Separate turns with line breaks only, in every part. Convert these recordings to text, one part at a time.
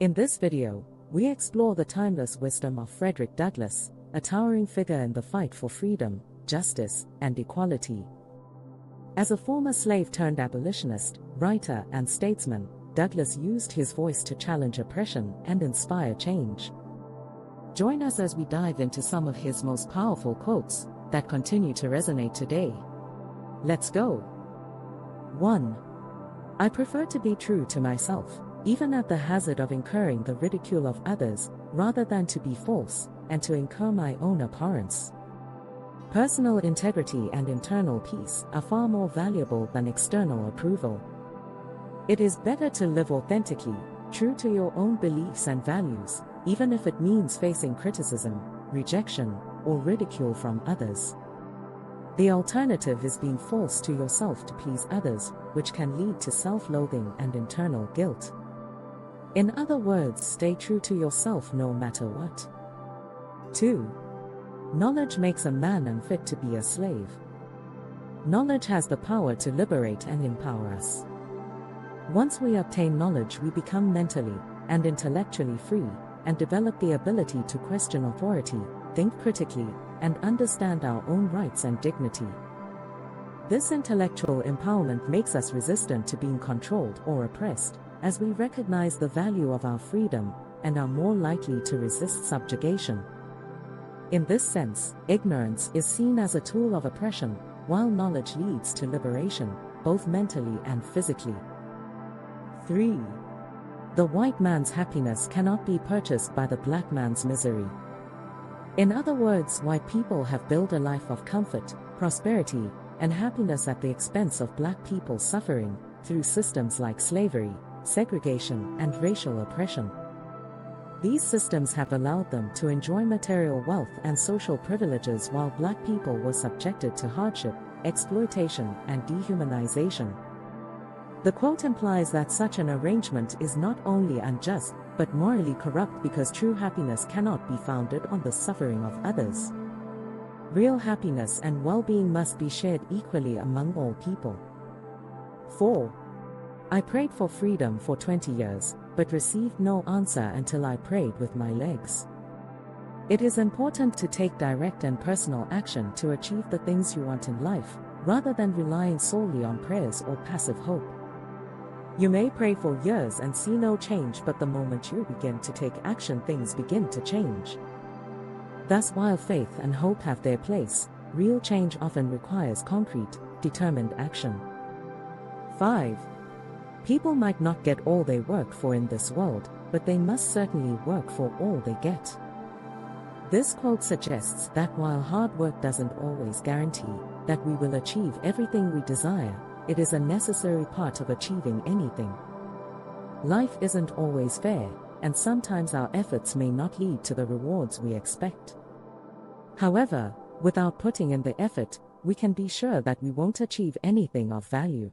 In this video, we explore the timeless wisdom of Frederick Douglass, a towering figure in the fight for freedom, justice, and equality. As a former slave-turned-abolitionist, writer, and statesman, Douglass used his voice to challenge oppression and inspire change. Join us as we dive into some of his most powerful quotes that continue to resonate today. Let's go! 1. I prefer to be true to myself, even at the hazard of incurring the ridicule of others, rather than to be false, and to incur my own abhorrence. Personal integrity and internal peace are far more valuable than external approval. It is better to live authentically, true to your own beliefs and values, even if it means facing criticism, rejection, or ridicule from others. The alternative is being false to yourself to please others, which can lead to self-loathing and internal guilt. In other words, stay true to yourself no matter what. 2. Knowledge makes a man unfit to be a slave. Knowledge has the power to liberate and empower us. Once we obtain knowledge, we become mentally and intellectually free, and develop the ability to question authority, think critically, and understand our own rights and dignity. This intellectual empowerment makes us resistant to being controlled or oppressed, as we recognize the value of our freedom and are more likely to resist subjugation. In this sense, ignorance is seen as a tool of oppression, while knowledge leads to liberation, both mentally and physically. 3. The white man's happiness cannot be purchased by the black man's misery. In other words, white people have built a life of comfort, prosperity, and happiness at the expense of black people's suffering, through systems like slavery, segregation, and racial oppression. These systems have allowed them to enjoy material wealth and social privileges while black people were subjected to hardship, exploitation, and dehumanization. The quote implies that such an arrangement is not only unjust, but morally corrupt, because true happiness cannot be founded on the suffering of others. Real happiness and well-being must be shared equally among all people. 4. I prayed for freedom for 20 years, but received no answer until I prayed with my legs. It is important to take direct and personal action to achieve the things you want in life, rather than relying solely on prayers or passive hope. You may pray for years and see no change, but the moment you begin to take action, things begin to change. Thus, while faith and hope have their place, real change often requires concrete, determined action. 5. People might not get all they work for in this world, but they must certainly work for all they get. This quote suggests that while hard work doesn't always guarantee that we will achieve everything we desire, it is a necessary part of achieving anything. Life isn't always fair, and sometimes our efforts may not lead to the rewards we expect. However, without putting in the effort, we can be sure that we won't achieve anything of value.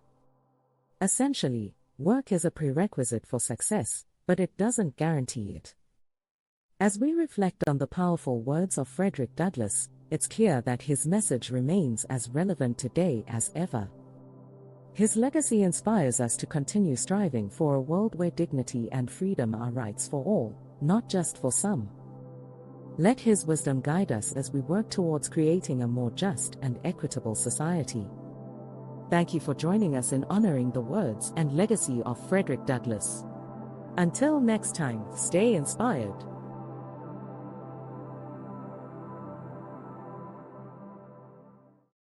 Essentially, work is a prerequisite for success, but it doesn't guarantee it. As we reflect on the powerful words of Frederick Douglass, it's clear that his message remains as relevant today as ever. His legacy inspires us to continue striving for a world where dignity and freedom are rights for all, not just for some. Let his wisdom guide us as we work towards creating a more just and equitable society. Thank you for joining us in honoring the words and legacy of Frederick Douglass. Until next time, stay inspired.